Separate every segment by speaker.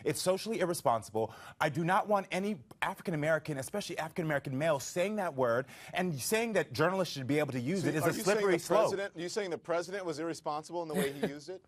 Speaker 1: It's socially irresponsible. I do not want any African-American, especially African-American male, saying that word and saying that journalists should be able to use it is a slippery slope.
Speaker 2: Are you saying the president was irresponsible in the way he used it?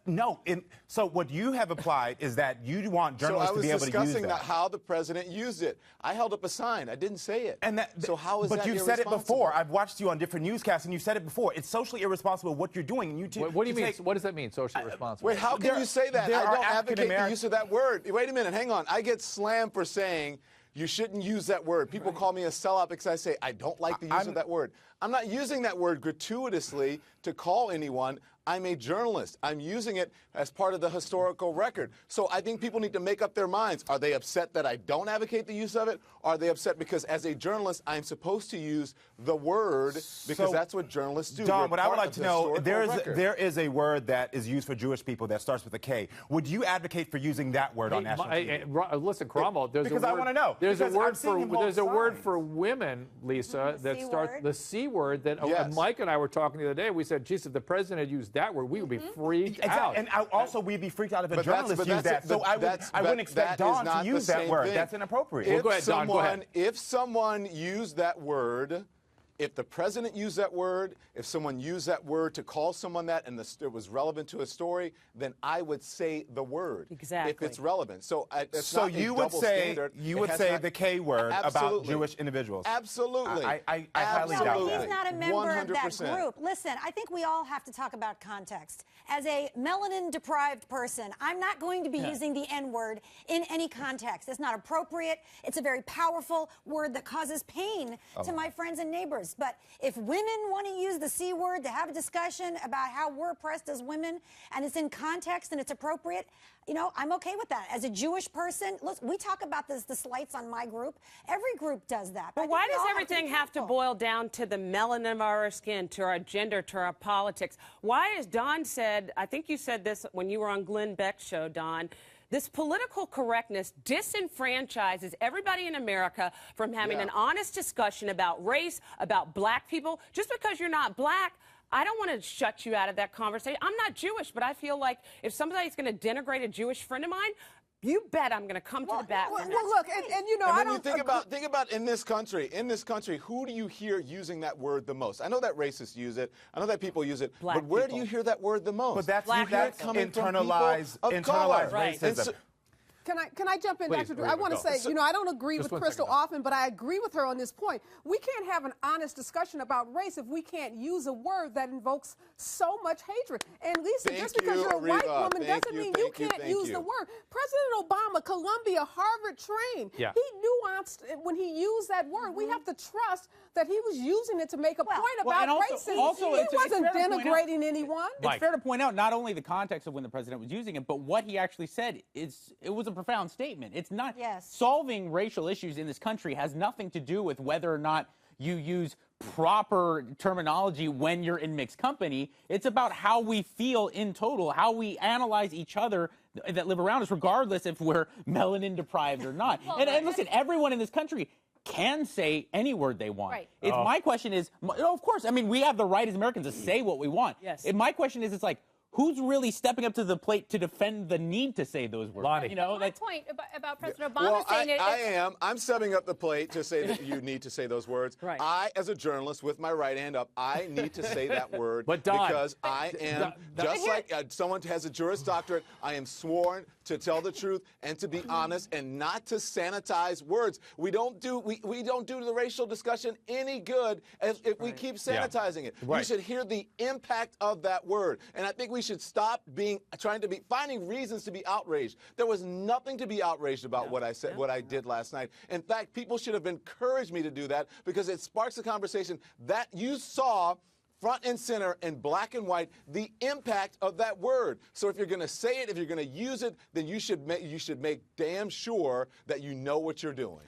Speaker 1: No. So what you have applied is that you want journalists to be able to use that.
Speaker 2: So I was discussing how the president used it. I held up a sign. I didn't say it. So how is that irresponsible?
Speaker 1: But you've said it before. I've watched you on different newscasts, and you've said it before. It's socially irresponsible what you're doing. And
Speaker 3: what do you mean? What does that mean, socially irresponsible?
Speaker 2: Wait, how can you say that? I don't advocate the use of that word. Wait a minute. Hang on. I get slammed for saying you shouldn't use that word. People call me a sellout because I say I don't like the use of that word. I'm not using that word gratuitously to call anyone. I'm a journalist. I'm using it as part of the historical record. So I think people need to make up their minds. Are they upset that I don't advocate the use of it? Or are they upset because as a journalist, I'm supposed to use the word because that's what journalists do?
Speaker 1: Don, what I would like to know, there is a word that is used for Jewish people that starts with a K. Would you advocate for using that word on national TV?
Speaker 3: Listen, Cromwell, there's
Speaker 1: because I want to know.
Speaker 3: There's a word for women, Lisa, that starts the C word that Mike and I were talking the other day. We said, geez, if the president had used that word, we would be freaked out.
Speaker 1: And also, we'd be freaked out if a journalist used that. So I wouldn't expect Don to use that word. That's inappropriate.
Speaker 3: Go ahead, Don. Go ahead.
Speaker 2: If someone used that word, if the president used that word, if someone used that word to call someone that and it was relevant to a story, then I would say the word.
Speaker 4: Exactly.
Speaker 2: If it's relevant. So
Speaker 1: you would say the K word about Jewish individuals.
Speaker 2: Absolutely.
Speaker 1: I highly doubt that.
Speaker 4: He's not a member of that group. Listen, I think we all have to talk about context. As a melanin-deprived person, I'm not going to be using the N-word in any context. It's not appropriate. It's a very powerful word that causes pain to my friends and neighbors. But if women want to use the C word to have a discussion about how we're oppressed as women, and it's in context and it's appropriate, I'm okay with that. As a Jewish person, look, we talk about the slights on my group. Every group does that.
Speaker 5: But why does everything have to boil down to the melanin of our skin, to our gender, to our politics? Why, as Don said, I think you said this when you were on Glenn Beck's show, Don, this political correctness disenfranchises everybody in America from having an honest discussion about race, about black people. Just because you're not black, I don't want to shut you out of that conversation. I'm not Jewish, but I feel like if somebody's going to denigrate a Jewish friend of mine, you bet I'm going to come to the bat.
Speaker 6: Well, look, and I don't
Speaker 2: think about in this country, who do you hear using that word the most? I know that racists use it. I know that people use it. But where do you hear that word the most?
Speaker 1: But that's internalized racism.
Speaker 6: Can I jump in, Dr. Drew? I want to say, I don't agree with Crystal often, but I agree with her on this point. We can't have an honest discussion about race if we can't use a word that invokes so much hatred. And Lisa, just because you're a white woman doesn't mean you can't use the word. President Obama, Columbia, Harvard trained.
Speaker 3: Yeah.
Speaker 6: He nuanced when he used that word. We have to trust that he was using it to make a point about racism. He wasn't denigrating anyone.
Speaker 7: It's fair to point out not only the context of when the president was using it, but what he actually said. It was a profound statement. It's not solving racial issues in this country has nothing to do with whether or not you use proper terminology when you're in mixed company. It's about how we feel in total, how we analyze each other that live around us, regardless if we're melanin deprived or not. And listen, everyone in this country can say any word they want.
Speaker 4: Right.
Speaker 7: My question is, of course, I mean, we have the right as Americans to say what we want.
Speaker 5: Yes.
Speaker 7: My question is, it's like, who's really stepping up to the plate to defend the need to say those words?
Speaker 3: Lonnie.
Speaker 8: My point about President Obama saying it.
Speaker 2: I am. I'm stepping up the plate to say that you need to say those words.
Speaker 5: Right.
Speaker 2: I, as a journalist, with my right hand up, I need to say that word
Speaker 3: But Don,
Speaker 2: because I am, just like someone who has a Juris Doctorate, I am sworn to tell the truth and to be honest and not to sanitize words. We don't do the racial discussion any good if we keep sanitizing it.
Speaker 3: Right.
Speaker 2: You should hear the impact of that word. And I think we should stop finding reasons to be outraged. There was nothing to be outraged about what I said, what I did last night. In fact, people should have encouraged me to do that because it sparks a conversation that you saw front and center in black and white, the impact of that word. So if you're going to say it, if you're going to use it, then you should make damn sure that you know what you're doing.